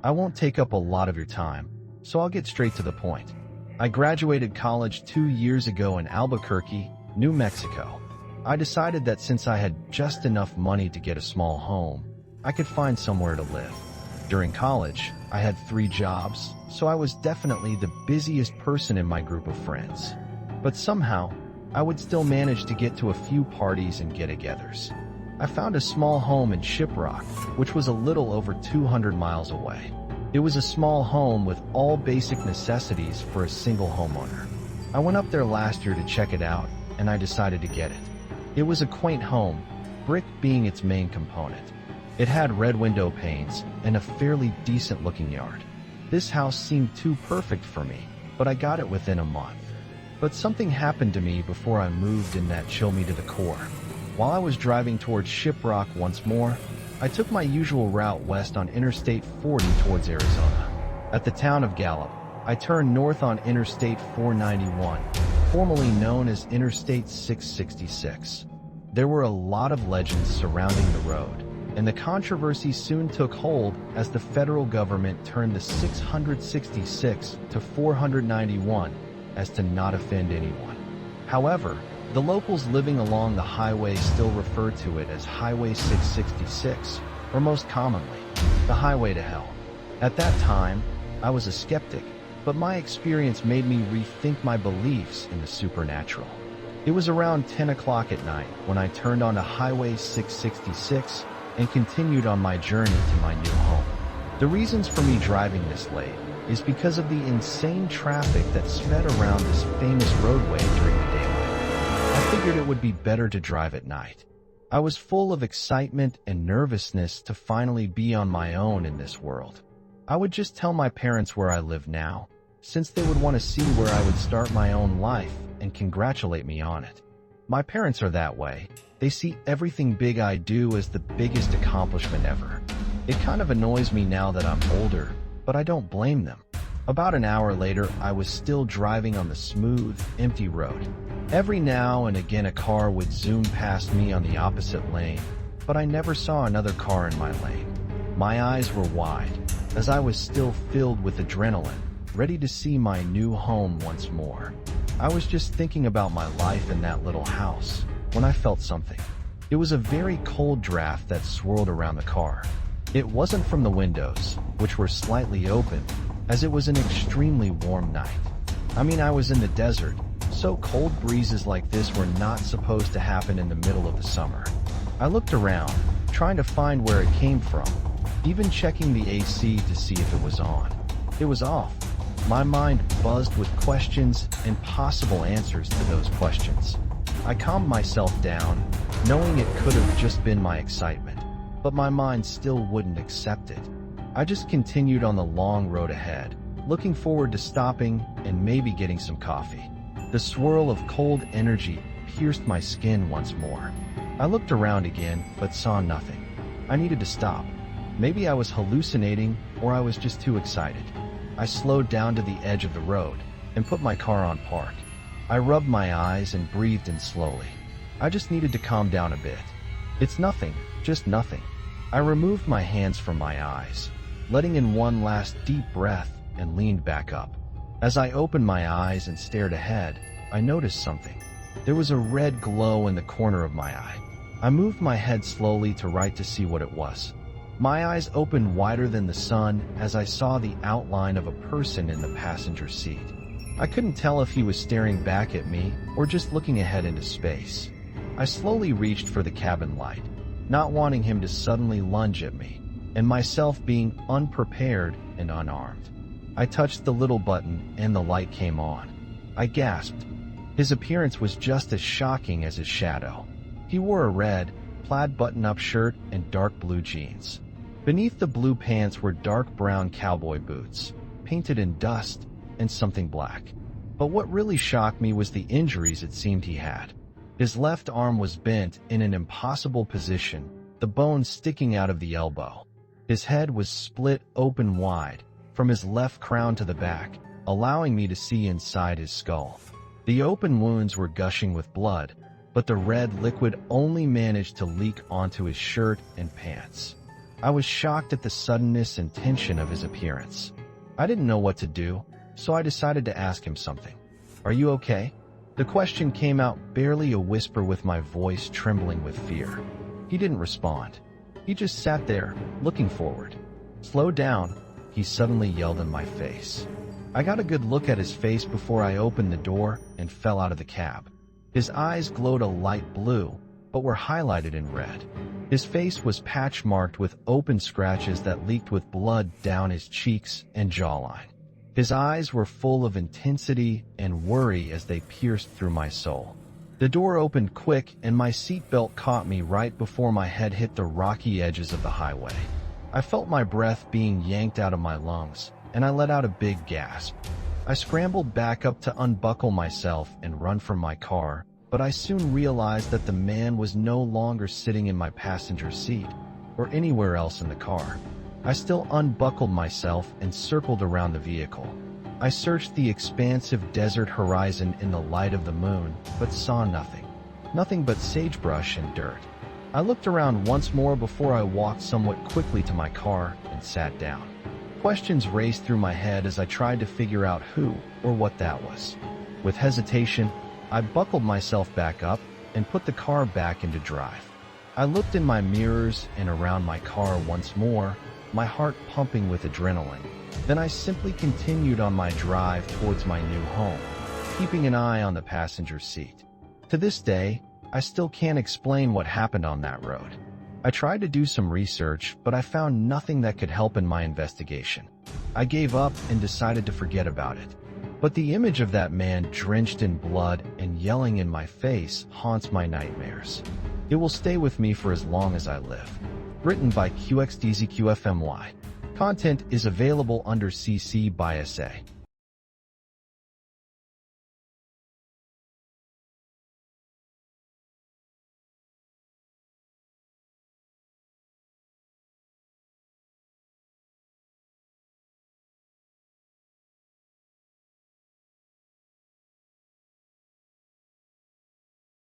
I won't take up a lot of your time, so I'll get straight to the point. I graduated college 2 years ago in Albuquerque, New Mexico. I decided that since I had just enough money to get a small home, I could find somewhere to live. During college, I had 3 jobs, so I was definitely the busiest person in my group of friends. But somehow, I would still manage to get to a few parties and get-togethers. I found a small home in Shiprock, which was a little over 200 miles away. It was a small home with all basic necessities for a single homeowner. I went up there last year to check it out, and I decided to get it. It was a quaint home, brick being its main component. It had red window panes and a fairly decent-looking yard. This house seemed too perfect for me, but I got it within a month. But something happened to me before I moved in that chilled me to the core. While I was driving towards Shiprock once more, I took my usual route west on Interstate 40 towards Arizona. At the town of Gallup, I turned north on Interstate 491, formerly known as Interstate 666. There were a lot of legends surrounding the road, and the controversy soon took hold as the federal government turned the 666 to 491 as to not offend anyone. However, the locals living along the highway still refer to it as Highway 666, or most commonly, the Highway to Hell. At that time, I was a skeptic, but my experience made me rethink my beliefs in the supernatural. It was around 10 o'clock at night when I turned onto Highway 666 and continued on my journey to my new home. The reasons for me driving this late is because of the insane traffic that sped around this famous roadway during the daylight. I figured it would be better to drive at night. I was full of excitement and nervousness to finally be on my own in this world. I would just tell my parents where I live now, since they would want to see where I would start my own life and congratulate me on it. My parents are that way. They see everything big I do as the biggest accomplishment ever. It kind of annoys me now that I'm older, but I don't blame them. About an hour later, I was still driving on the smooth, empty road. Every now and again a car would zoom past me on the opposite lane, but I never saw another car in my lane. My eyes were wide, as I was still filled with adrenaline, ready to see my new home once more. I was just thinking about my life in that little house when I felt something. It was a very cold draft that swirled around the car. It wasn't from the windows, which were slightly open, as it was an extremely warm night. I mean, I was in the desert, so cold breezes like this were not supposed to happen in the middle of the summer. I looked around, trying to find where it came from, even checking the AC to see if it was on. It was off. My mind buzzed with questions and possible answers to those questions. I calmed myself down, knowing it could have just been my excitement, but my mind still wouldn't accept it. I just continued on the long road ahead, looking forward to stopping and maybe getting some coffee. The swirl of cold energy pierced my skin once more. I looked around again, but saw nothing. I needed to stop. Maybe I was hallucinating, or I was just too excited. I slowed down to the edge of the road and put my car on park. I rubbed my eyes and breathed in slowly. I just needed to calm down a bit. It's nothing, just nothing. I removed my hands from my eyes, letting in one last deep breath, and leaned back up. As I opened my eyes and stared ahead, I noticed something. There was a red glow in the corner of my eye. I moved my head slowly to right to see what it was. My eyes opened wider than the sun as I saw the outline of a person in the passenger seat. I couldn't tell if he was staring back at me or just looking ahead into space. I slowly reached for the cabin light, not wanting him to suddenly lunge at me, and myself being unprepared and unarmed. I touched the little button and the light came on. I gasped. His appearance was just as shocking as his shadow. He wore a red, plaid button-up shirt and dark blue jeans. Beneath the blue pants were dark brown cowboy boots, painted in dust and something black. But what really shocked me was the injuries it seemed he had. His left arm was bent in an impossible position, the bone sticking out of the elbow. His head was split open wide, from his left crown to the back, allowing me to see inside his skull. The open wounds were gushing with blood, but the red liquid only managed to leak onto his shirt and pants. I was shocked at the suddenness and tension of his appearance. I didn't know what to do, so I decided to ask him something. "Are you okay?" The question came out barely a whisper with my voice trembling with fear. He didn't respond. He just sat there, looking forward. "Slow down," he suddenly yelled in my face. I got a good look at his face before I opened the door and fell out of the cab. His eyes glowed a light blue, but were highlighted in red. His face was patch-marked with open scratches that leaked with blood down his cheeks and jawline. His eyes were full of intensity and worry as they pierced through my soul. The door opened quick and my seatbelt caught me right before my head hit the rocky edges of the highway. I felt my breath being yanked out of my lungs, and I let out a big gasp. I scrambled back up to unbuckle myself and run from my car, but I soon realized that the man was no longer sitting in my passenger seat or anywhere else in the car. I still unbuckled myself and circled around the vehicle. I searched the expansive desert horizon in the light of the moon, but saw nothing. Nothing but sagebrush and dirt. I looked around once more before I walked somewhat quickly to my car and sat down. Questions raced through my head as I tried to figure out who or what that was. With hesitation, I buckled myself back up and put the car back into drive. I looked in my mirrors and around my car once more, my heart pumping with adrenaline. Then I simply continued on my drive towards my new home, keeping an eye on the passenger seat. To this day, I still can't explain what happened on that road. I tried to do some research, but I found nothing that could help in my investigation. I gave up and decided to forget about it. But the image of that man drenched in blood and yelling in my face haunts my nightmares. It will stay with me for as long as I live. Written by QXDZQFMY. Content is available under CC by SA.